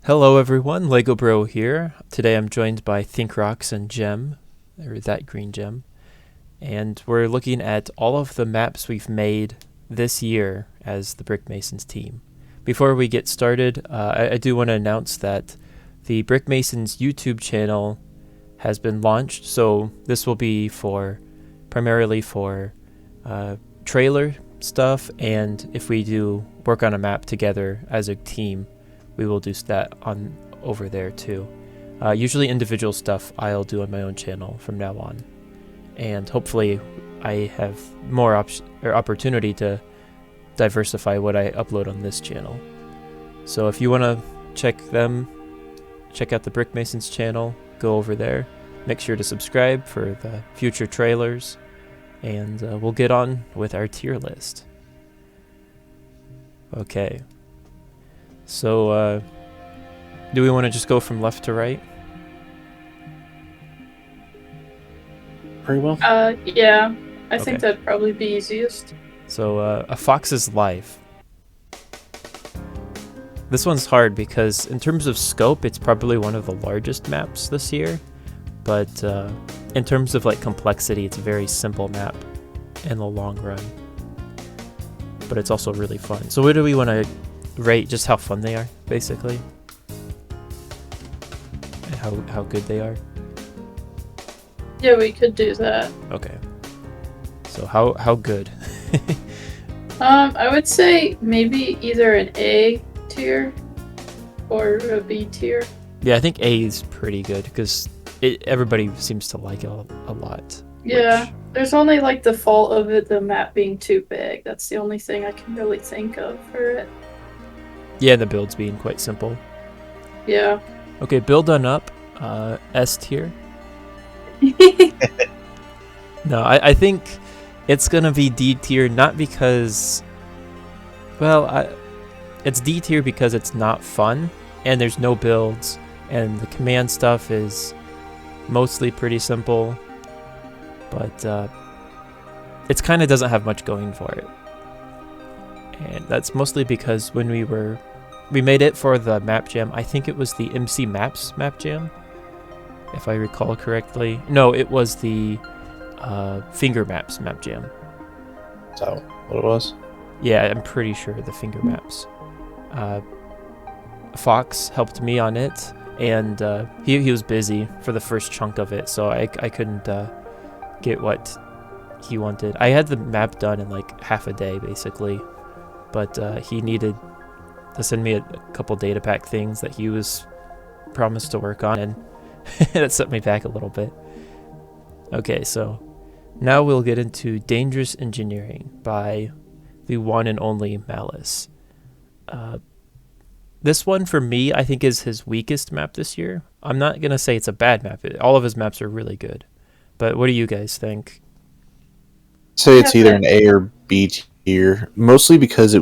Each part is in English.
Hello everyone, Lego Bro here. Today I'm joined by ThinkRocks and Gem, or that green gem, and we're looking at all of the maps we've made this year as the Brickmasons team. Before we get started, I do want to announce that the Brickmasons YouTube channel has been launched, so this will be primarily for trailer stuff, and if we do work on a map together as a team, we will do that on over there too. Usually individual stuff I'll do on my own channel from now on, and hopefully I have more opportunity to diversify what I upload on this channel. So if you want to check out the Brickmasons channel, go over there. Make sure to subscribe for the future trailers, and we'll get on with our tier list. Okay. So, do we want to just go from left to right? Pretty well. Yeah. I Okay. think that'd probably be easiest. So, A Fox's Life. This one's hard because in terms of scope, it's probably one of the largest maps this year. But in terms of like complexity, it's a very simple map in the long run. But it's also really fun. So what do we want to rate? Just how fun they are, basically, and how good they are. Yeah, we could do that. Okay. So how good? I would say maybe either an A tier or a B tier. Yeah, I think A is pretty good because everybody seems to like it a lot. Yeah, there's only like the fault of it, the map being too big. That's the only thing I can really think of for it. Yeah, the build's being quite simple. Yeah. Okay, build done up. S tier. No, I think it's gonna be D tier, not because, well, it's D tier because it's not fun and there's no builds and the command stuff is mostly pretty simple, but it kind of doesn't have much going for it. And that's mostly because when we made it for the map jam, I think it was the MC Maps map jam, if I recall correctly. No, it was the Finger Maps map jam. Is that what it was? Yeah, I'm pretty sure the Finger Maps. Fox helped me on it, and he was busy for the first chunk of it, so I couldn't get what he wanted. I had the map done in like half a day, basically, but he needed to send me a couple data pack things that he was promised to work on, and that set me back a little bit. Okay, so now we'll get into Dangerous Engineering by the one and only Malice. This one, for me, I think is his weakest map this year. I'm not going to say it's a bad map. All of his maps are really good. But what do you guys think? Say it's either an A or B tier, mostly because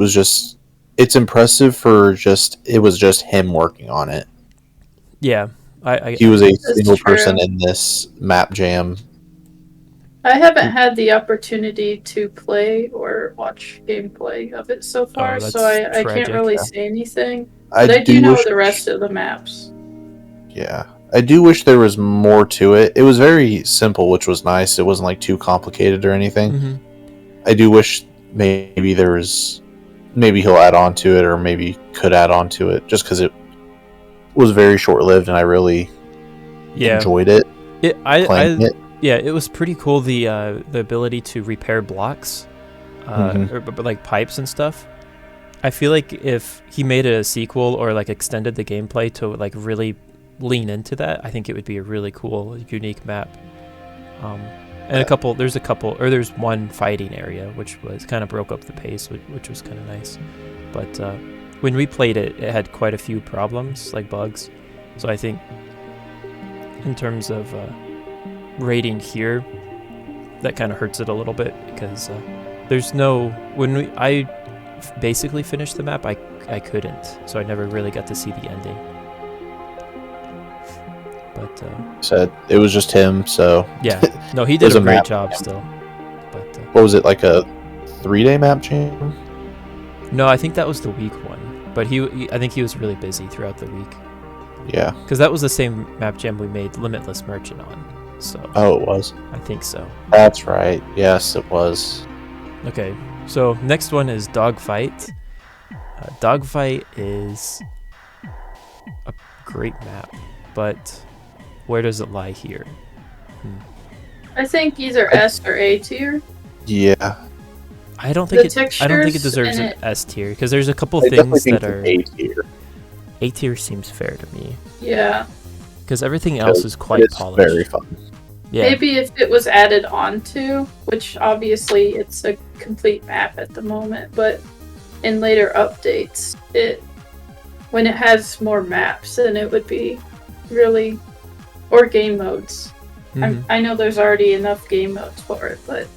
it's impressive it was just him working on it. Yeah, He was a That's single true. person in this map jam. I haven't had the opportunity to play or watch gameplay of it so far, that's so I can't tragic. really say anything. But I do know the rest of the maps. Yeah. I do wish there was more to it. It was very simple, which was nice. It wasn't like too complicated or anything. Mm-hmm. I do wish maybe he'll add on to it, or maybe could add on to it, just because it was very short-lived and I really enjoyed it. Playing it. Yeah, it was pretty cool, the ability to repair blocks, or like pipes and stuff. I feel like if he made it a sequel or like extended the gameplay to like really lean into that, I think it would be a really cool, unique map. And there's one fighting area which was kind of broke up the pace, which was kind of nice. But when we played it, it had quite a few problems, like bugs. So I think in terms of rating here, that kind of hurts it a little bit because I basically finished the map, I couldn't, so I never really got to see the ending. But Said it was just him, so yeah, no, he did a great job still. But what was it, like a 3-day map jam? no, I think that was the week one. But I think he was really busy throughout the week. Yeah. Because that was the same map jam we made Limitless Merchant on. So. Oh, it was? I think so. That's right. Yes, it was. Okay, so next one is Dogfight. Dogfight is a great map, but where does it lie here? I think either S or A tier. Yeah. I don't think it textures deserves in an it- S tier because there's a couple I definitely things think that it's are A tier. A tier seems fair to me Yeah. because everything else is quite It's polished. very fun. Yeah, Maybe if it was added onto, which obviously it's a complete map at the moment, but in later updates, when it has more maps, then it would be really, or game modes. mhm. I know there's already enough game modes for it, but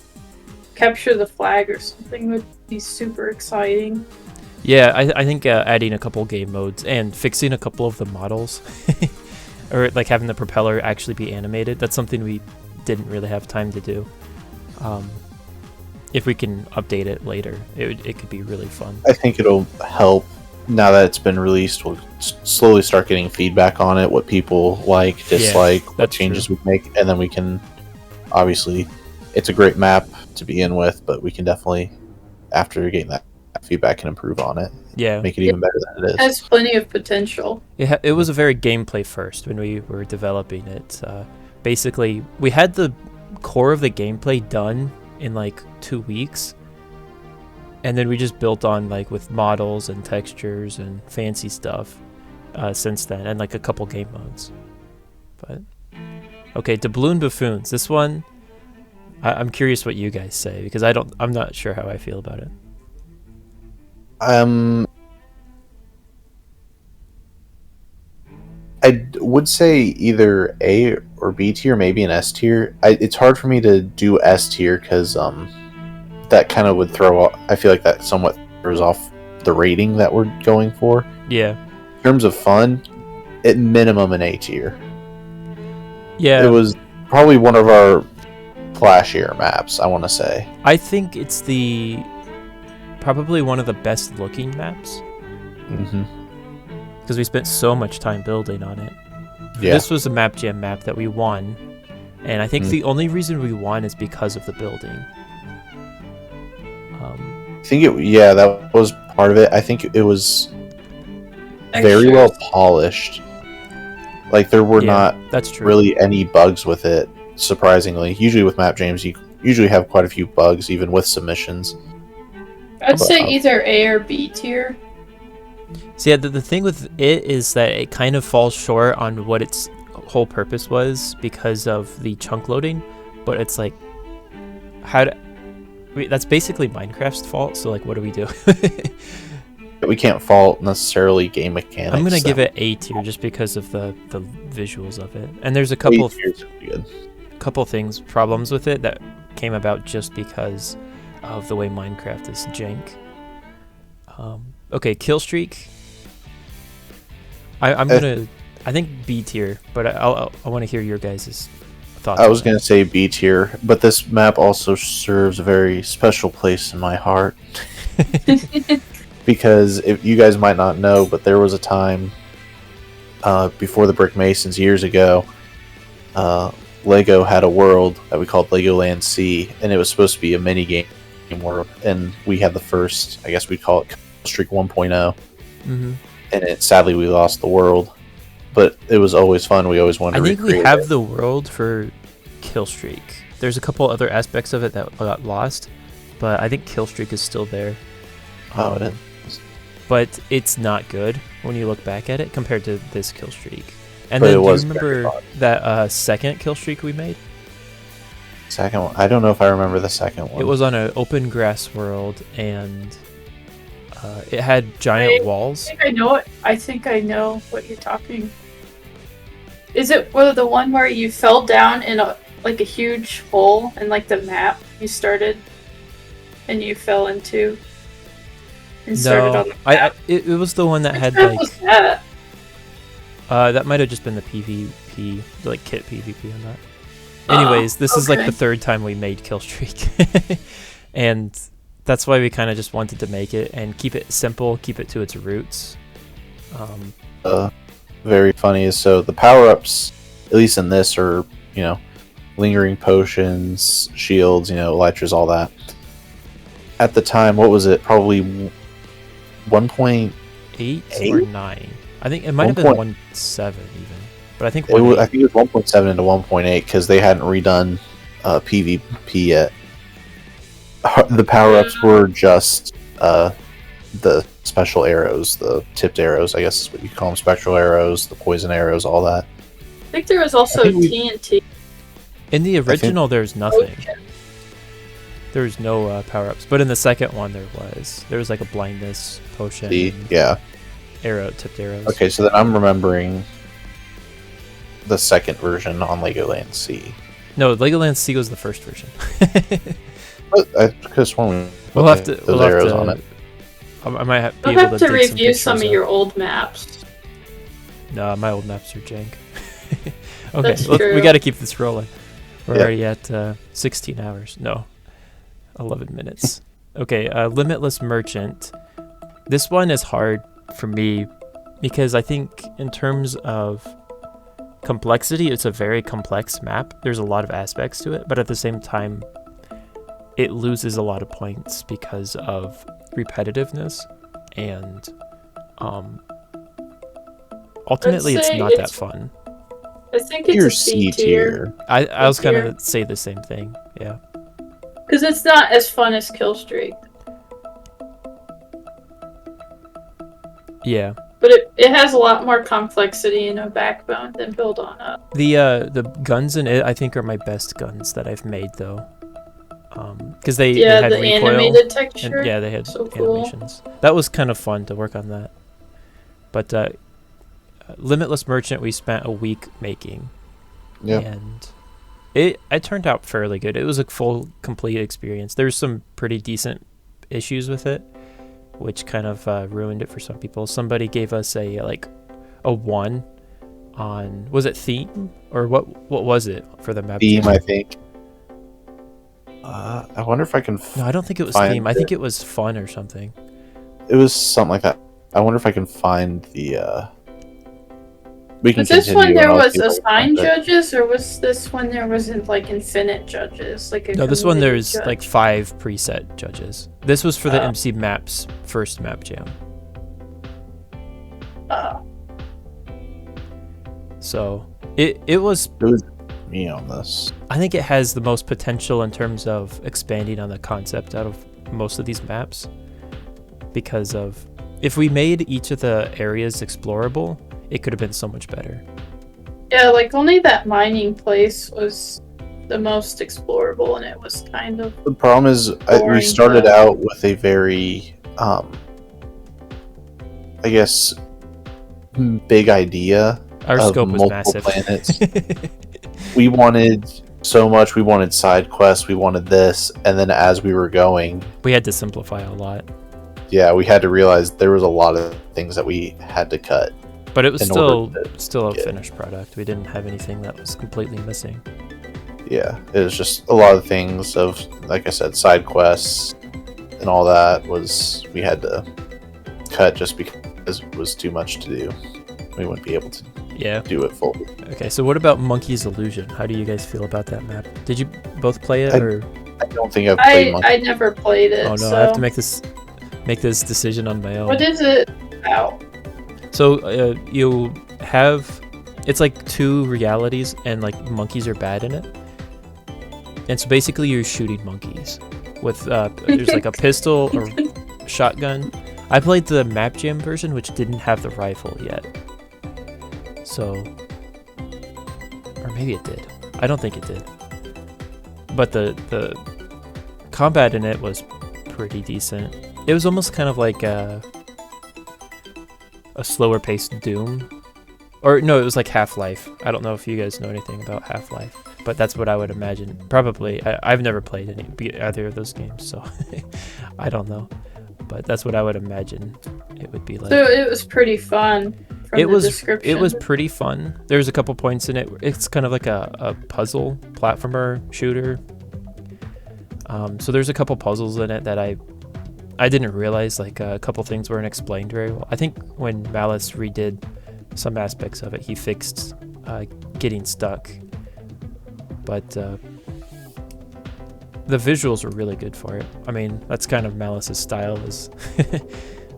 capture the flag or something would be super exciting. Yeah. I think adding a couple game modes and fixing a couple of the models, or like having the propeller actually be animated. That's something we didn't really have time to do. If we can update it later, it could be really fun. I think it'll help now that it's been released. We'll slowly start getting feedback on it, what people like, dislike, what that's changes true. we make, and then we can, obviously, it's a great map to begin with, but we can definitely, after getting that feedback, can improve on it, Yeah. make it even better than it It is. has plenty of potential. It was a very gameplay first when we were developing it. Basically, we had the core of the gameplay done in like 2 weeks, and then we just built on like with models and textures and fancy stuff since then, and like a couple game modes. But okay, Doubloon Buffoons. This one, I'm curious what you guys say because I'm not sure how I feel about it. I would say either A or B tier, maybe an S tier. It's hard for me to do S tier because that kind of would throw off. I feel like that somewhat throws off the rating that we're going for. Yeah. In terms of fun, at minimum an A tier. Yeah. It was probably one of our flashier maps, I want to say. I think it's probably one of the best looking maps Mm-hmm. because we spent so much time building on it. Yeah. This was a map jam map that we won, and I think the only reason we won is because of the building. I think that was part of it. I think it was very well polished. Like there were not that's true. really any bugs with it, surprisingly. Usually with map jams, you usually have quite a few bugs, even with submissions. I'd say either A or B tier. So yeah, the thing with it is that it kind of falls short on what its whole purpose was because of the chunk loading, but it's like, that's basically Minecraft's fault, so like what do we do? We can't fault necessarily game mechanics. I'm gonna give it A tier just because of the visuals of it, and there's a couple problems with it that came about just because of the way Minecraft is jank. Okay, kill streak. I think B tier, but I want to hear your guys' thoughts. I was gonna say B tier, but this map also serves a very special place in my heart. Because if you guys might not know, but there was a time before the Brickmasons years ago, Lego had a world that we called Legoland Sea, and it was supposed to be a mini game world, and we had the first, I guess we'd call it Kill Streak 1.0, Mm-hmm. and sadly we lost the world, but it was always fun. We always wanted to recreate we have it. the world for kill streak. There's a couple other aspects of it that got lost, but I think kill streak is still there. Oh, it is. But it's not good when you look back at it compared to this kill streak. And But then it do you was very remember fun. that second kill streak we made? Second one, I don't know if I remember the second one. It was on an open grass world, and it had giant walls. I think I know what you're talking. Is it the one where you fell down in a huge hole in like the map you started, and you fell into? And started on the map? It was the one that Which had map like was that? that might have just been the PvP, like kit PvP on that. Anyways, this is like the third time we made kill streak, and that's why we kind of just wanted to make it and keep it simple, keep it to its roots. very funny is so the power-ups, at least in this, are, lingering potions, shields, elytras, all that. At the time, what was it? Probably 1.8 or 9. I think it might have been 1.7 even. But I think I think it was 1.7 into 1.8 because they hadn't redone PvP yet. The power-ups were just the special arrows, the tipped arrows, I guess is what you call them, spectral arrows, the poison arrows, all that. I think there was also TNT. In the original, there's nothing. There was no power-ups, but in the second one there was. There was like a blindness potion. Yeah. Tipped arrows. Okay, so then I'm remembering the second version on Legoland Sea. No, Legoland Sea was the first version. I could have sworn we'll have to. Those arrows on it. I might have, we'll have to review some of your old maps. No, my old maps are jank. Okay, we got to keep this rolling. We're already at 16 hours. No, 11 minutes. Okay, Limitless Merchant. This one is hard for me because I think in terms of complexity, it's a very complex map. There's a lot of aspects to it, but at the same time, it loses a lot of points because of repetitiveness, and ultimately it's not that fun. I think it's a C tier. I was going to say the same thing, yeah. Because it's not as fun as Killstreak. Yeah. But it has a lot more complexity and a backbone than Build On Up. The guns in it, I think, are my best guns that I've made, though. Because they had the recoil, animated texture. And, they had cool. animations. That was kind of fun to work on that. But Limitless Merchant, we spent a week making. Yeah. And it turned out fairly good. It was a full, complete experience. There's some pretty decent issues with it, which kind of ruined it for some people. Somebody gave us a 1 on, was it theme? Or what was it for the map? Theme, I think. I wonder if I can No, I don't think it was theme. I think it was fun or something. It was something like that. I wonder if I can find the... We can was this when there was assigned judges, or was this when there wasn't infinite judges? No, this one there's 5 preset judges. This was for the MC Maps first map jam. So it was me on this. I think it has the most potential in terms of expanding on the concept out of most of these maps, because of if we made each of the areas explorable, it could have been so much better. Yeah, only that mining place was the most explorable, and it was kind of... The problem is, we started out with a very, I guess, big idea. Our scope was multiple massive. Planets. We wanted so much. We wanted side quests. We wanted this, and then as we were going, we had to simplify a lot. Yeah, we had to realize there was a lot of things that we had to cut. But it was still a finished product. We didn't have anything that was completely missing. Yeah, it was just a lot of things of, like I said, side quests and all that we had to cut just because it was too much to do. We wouldn't be able to do it fully. Okay, so what about Monkey's Illusion? How do you guys feel about that map? Did you both play it, or? I don't think I've played Monkey. I never played it. Oh no, so... I have to make this decision on my own. What is it about? So you have, it's like 2 realities, and monkeys are bad in it. And so basically you're shooting monkeys with there's a pistol or shotgun. I played the map jam version, which didn't have the rifle yet. So, or maybe it did. I don't think it did. But the combat in it was pretty decent. It was almost kind of like a slower paced Doom. Or no, it was like Half-Life. I don't know if you guys know anything about Half-Life, but that's what I would imagine. Probably. I've never played either of those games, so I don't know. But that's what I would imagine it would be like. So it was pretty fun from the description. It was pretty fun. There's a couple points in it. It's kind of like a puzzle platformer shooter. So there's a couple puzzles in it that I didn't realize, a couple things weren't explained very well. I think when Malice redid some aspects of it. He fixed getting stuck, but the visuals are really good for it. I mean, that's kind of Malice's style, is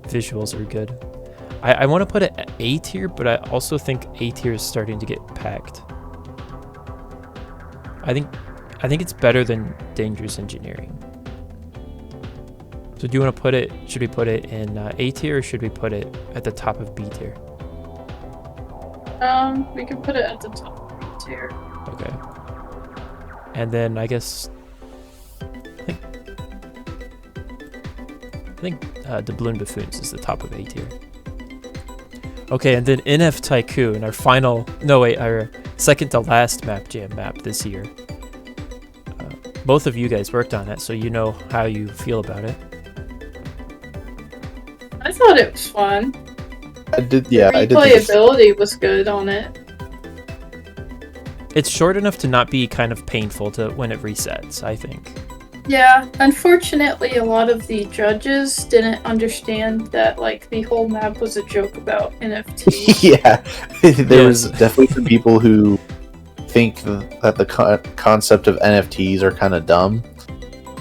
visuals are good. I want to put it A tier, but I also think A tier is starting to get packed. I think it's better than Dangerous Engineering. So do you want to put it, should we put it in A tier, or should we put it at the top of B tier? We can put it at the top of B tier. Okay. And then I guess, I think Doubloon Buffoons is the top of A tier. Okay, and then NF Tycoon, our second to last Map Jam map this year. Both of you guys worked on it, so you know how you feel about it. I thought it was fun. I did. Yeah, the I did. Replayability was good on it. It's short enough to not be kind of painful to when it resets, I think. Yeah, unfortunately, a lot of the judges didn't understand that like the whole map was a joke about NFTs. Yeah, there was definitely some people who think that the concept of NFTs are kind of dumb.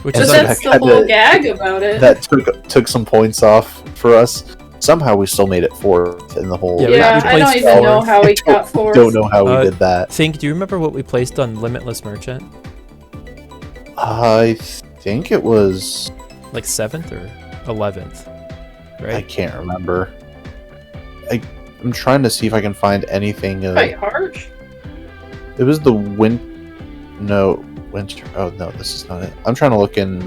Which But is that's the whole gag about it. That took some points off for us. Somehow we still made it fourth in the whole. Yeah, I don't even know how we got fourth. Don't know how we did that. Do you remember what we placed on Limitless Merchant? I think it was like 7th or 11th, right? I can't remember. I'm trying to see if I can find anything. Quite harsh. It was the winter. Oh no, this is not it. I'm trying to look in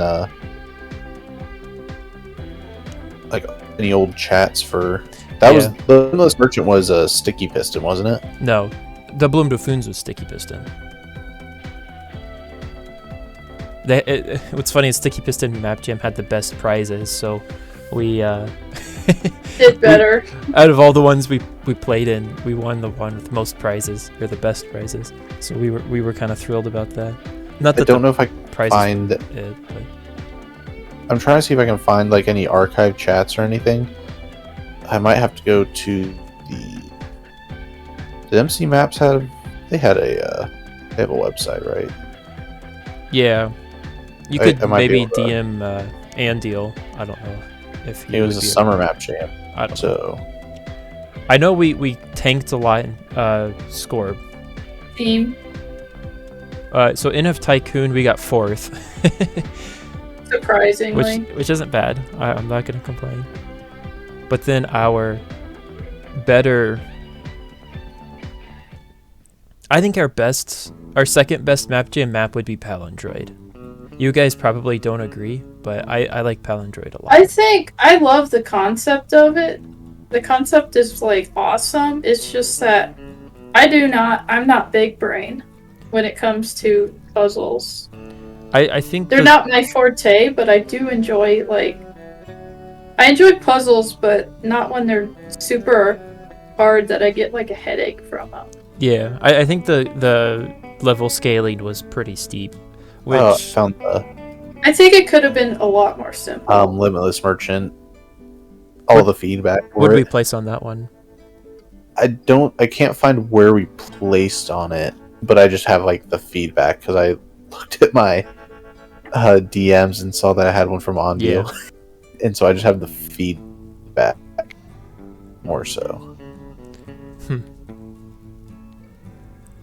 like any old chats for that. Was the Limitless Merchant was a Sticky Piston, wasn't it? No, Doubloon Buffoons was Sticky Piston. What's funny is Sticky Piston Map Jam had the best prizes, so we did better. Out of all the ones we played in, we won the one with most prizes, or the best prizes. So we were kind of thrilled about that. Not that I don't know if I can find it, but I'm trying to see if I can find like any archive chats or anything. I might have to go to the. Did MC Maps have? They had they have a website, right? Yeah, you could maybe DM Andeal. I don't know if he it was a summer map jam. I don't know. I know we tanked a lot in Scorb. Team. So NF Tycoon we got 4th. Surprisingly. Which isn't bad. I'm not gonna complain. But then our second best Map Jam map would be Palindroid. You guys probably don't agree, but I like Palindroid a lot. I think I love the concept of it. The concept is like awesome. It's just that I'm not big brain when it comes to puzzles. I think they're not my forte, but I do enjoy I enjoy puzzles, but not when they're super hard that I get like a headache from them. Yeah, I think the level scaling was pretty steep. Which I think it could have been a lot more simple. Limitless Merchant. All the feedback. What did we place on that one? I can't find where we placed on it, but I just have like the feedback because I looked at my DMs and saw that I had one from Ondeal, and so I just have the feedback more so.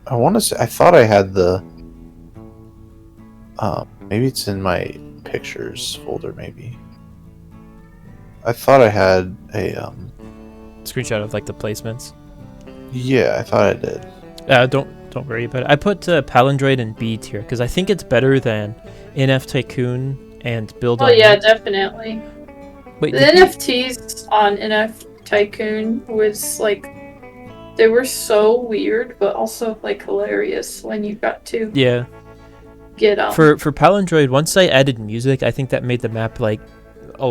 I want to say I thought I had the. Maybe it's in my pictures folder. Maybe I thought I had a screenshot of like the placements. Yeah, I thought I did. Don't worry about it. I put Palindroid in B tier because I think it's better than NF Tycoon and Build. Oh yeah, definitely. Wait, the NFTs on NF Tycoon was they were so weird, but also hilarious when you got to get them. For Palindroid, once I added music, I think that made the map a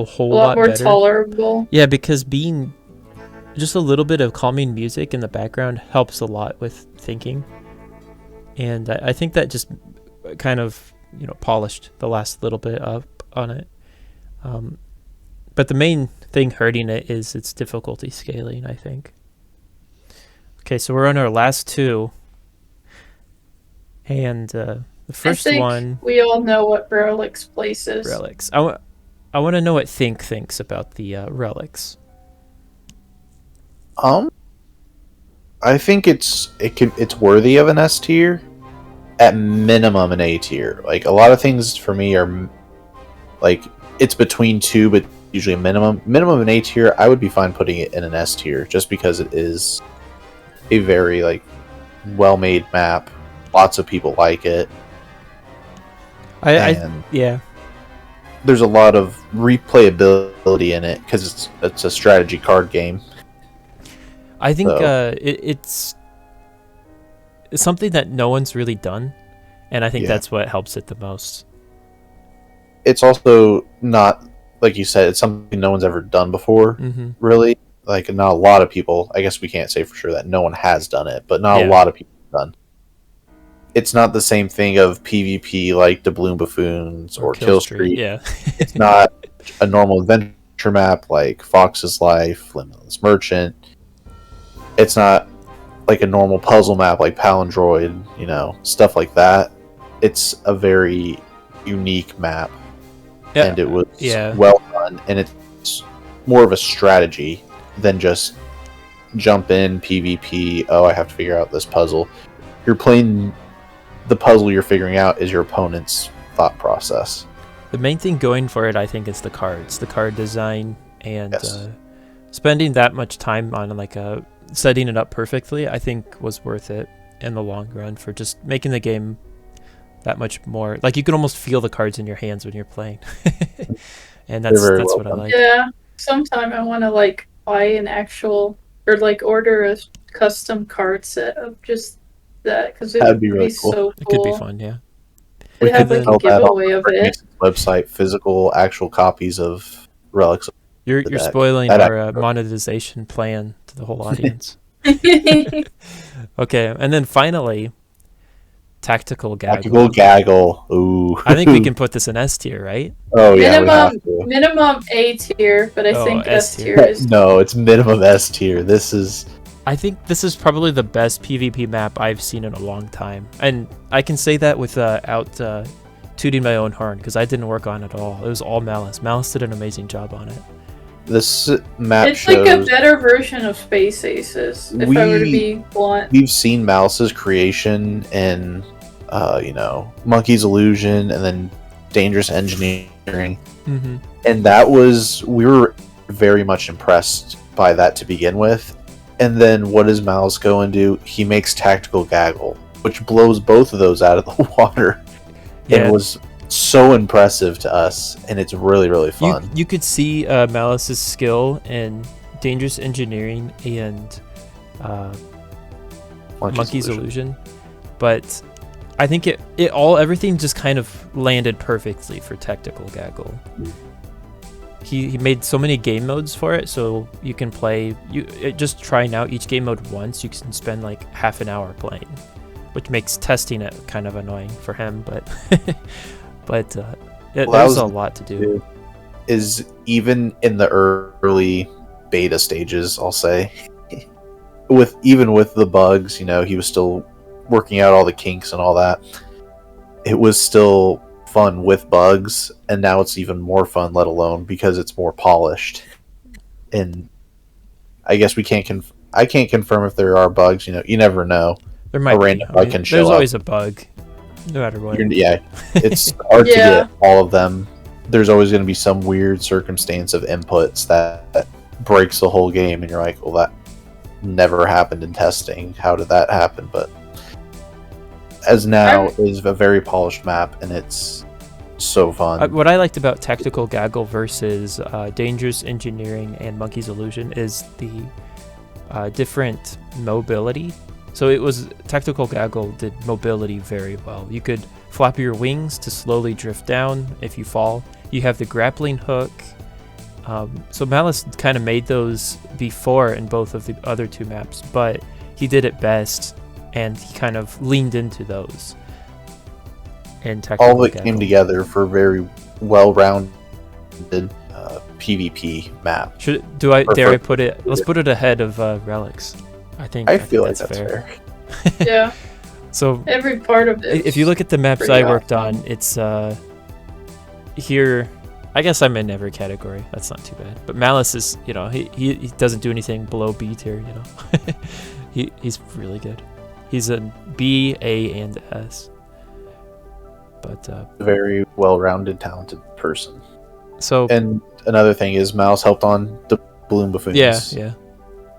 whole lot more better. Tolerable. Yeah, because being just a little bit of calming music in the background helps a lot with thinking, and I think that just kind of polished the last little bit up on it. But the main thing hurting it is its difficulty scaling, I think. Okay, so we're on our last two. And the first I think one... we all know what Relics place is. Relics. I want to know what Think thinks about the relics. I think it's worthy of an S tier, at minimum an A tier. Like a lot of things for me are like it's between two, but usually a minimum an A tier. I would be fine putting it in an S tier just because it is a very like well-made map. Lots of people like it. Yeah. There's a lot of replayability in it because it's a strategy card game. I think it's something that no one's really done, and I think that's what helps it the most. It's also not, like you said, it's something no one's ever done before, really. Like, not a lot of people, I guess we can't say for sure that no one has done it, but not a lot of people have done. It's not the same thing of PvP like Doubloon Buffoons or Kill Street. Yeah. It's not a normal adventure map like Fox's Life, Limitless Merchant. It's not like a normal puzzle map like Palindroid, stuff like that. It's a very unique map. Yeah. And it was well done, and it's more of a strategy than just jump in PvP. Oh, I have to figure out this puzzle. You're playing the puzzle you're figuring out is your opponent's thought process. The main thing going for it, I think, is the cards, the card design, and spending that much time on like setting it up perfectly, I think was worth it in the long run for just making the game that much more like you can almost feel the cards in your hands when you're playing. And that's what I like. Yeah, sometime I want to like buy an actual or like order a custom card set of just that because it would be really cool. So cool. It could be fun, yeah. We have like a giveaway of it. Website, physical, actual copies of relics. You're spoiling our monetization plan to the whole audience. Okay, and then finally, Tactical Gaggle. Tactical Gaggle. Ooh. I think we can put this in S tier, right? Oh yeah. Minimum A tier, but I think S tier is. No, it's minimum S tier. I think this is probably the best PvP map I've seen in a long time, and I can say that without tooting my own horn because I didn't work on it at all. It was all Malice. Malice did an amazing job on it. This map it's like a better version of Space Aces, if I were to be blunt. We've seen Malice's creation in, Monkey's Illusion and then Dangerous Engineering. And we were very much impressed by that to begin with. And then what does Malice go and do? He makes Tactical Gaggle, which blows both of those out of the water. Yeah. It was so impressive to us, and it's really, really fun. You could see Malice's skill in Dangerous Engineering and Monkey's Illusion, but I think everything just kind of landed perfectly for Tactical Gaggle. He made so many game modes for it, so you can play. Just trying out each game mode once, you can spend like half an hour playing, which makes testing it kind of annoying for him, but. But there's a lot to do. Is even in the early beta stages, I'll say, with the bugs, he was still working out all the kinks and all that. It was still fun with bugs, and now it's even more fun, let alone because it's more polished. And I guess I can't confirm if there are bugs. You never know. There might be. There's always a bug. No matter what. It's hard to get all of them. There's always going to be some weird circumstance of inputs that breaks the whole game, and you're like, well, that never happened in testing. How did that happen? But as now is a very polished map, and it's so fun. What I liked about Tactical Gaggle versus Dangerous Engineering and Monkey's Illusion is the different mobility. So Tactical Gaggle did mobility very well. You could flap your wings to slowly drift down if you fall. You have the grappling hook. So Malice kind of made those before in both of the other two maps, but he did it best, and he kind of leaned into those. And all of it came together for a very well-rounded PvP map. Dare I put it? Let's put it ahead of Relics. I think feel like that's fair. Yeah. So every part of it. If you look at the maps pretty I worked awesome. on, it's here. I guess I'm in every category. That's not too bad. But Malice is, he doesn't do anything below B tier. He's really good. He's a B, A, and S. But a very well-rounded, talented person. So and another thing is Mouse helped on the balloon buffoons. Yeah.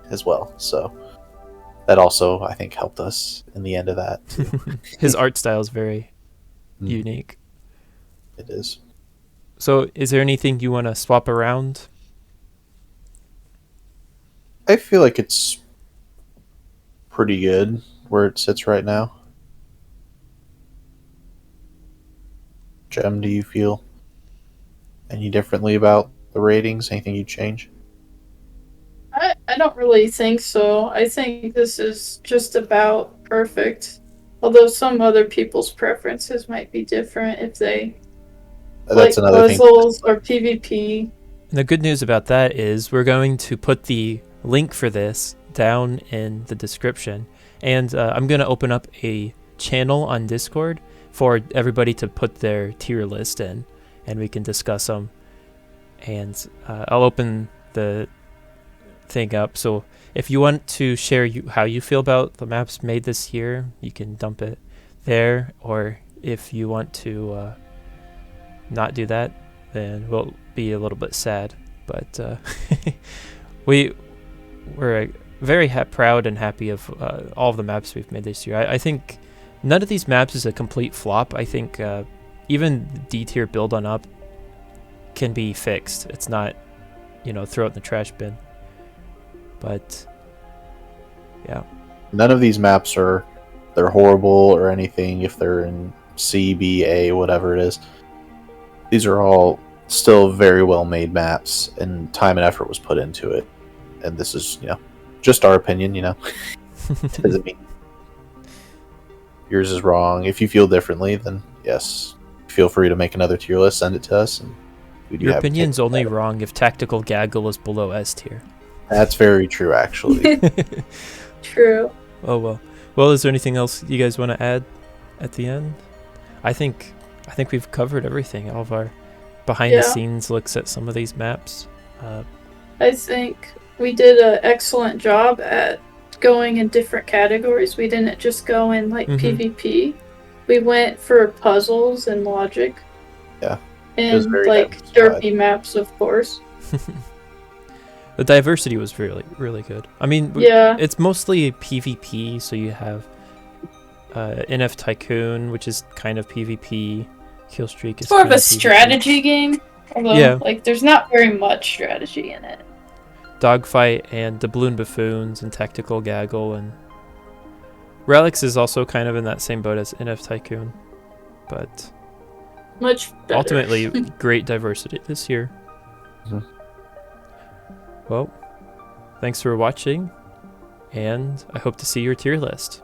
As well. So that also I think helped us in the end of that too. His art style is very unique. It is. So is there anything you want to swap around? I feel like it's pretty good where it sits right now. Jem, do you feel any differently about the ratings? Anything you'd change? I don't really think so. I think this is just about perfect. Although some other people's preferences might be different if they That's like another thing. puzzles or PvP. And the good news about that is we're going to put the link for this down in the description. And I'm going to open up a channel on Discord for everybody to put their tier list in, and we can discuss them. And I'll open the thing up. So if you want to share how you feel about the maps made this year, you can dump it there. Or if you want to not do that, then we'll be a little bit sad. But we're very proud and happy of all of the maps we've made this year. I think none of these maps is a complete flop. I think even D tier build on up can be fixed. It's not, throw it in the trash bin. But yeah, none of these maps they're horrible or anything. If they're in C, B, A, whatever it is, these are all still very well made maps, and time and effort was put into it. And this is, just our opinion. Doesn't mean yours is wrong. If you feel differently, then yes, feel free to make another tier list, send it to us, and your opinion's only wrong if Tactical Gaggle is below S tier. That's very true, actually. True. Oh well, is there anything else you guys want to add at the end? I think we've covered everything. All of our behind the scenes looks at some of these maps. I think we did an excellent job at going in different categories. We didn't just go in PvP. We went for puzzles and logic. Yeah. And derpy maps, of course. The diversity was really, really good. I mean, it's mostly PvP, so you have NF Tycoon, which is kind of PvP. Killstreak is more of a strategy game. Although, there's not very much strategy in it. Dogfight and Doubloon Buffoons and Tactical Gaggle and Relics is also kind of in that same boat as NF Tycoon, but much better. Ultimately, great diversity this year. Mm-hmm. Well, thanks for watching, and I hope to see your tier list.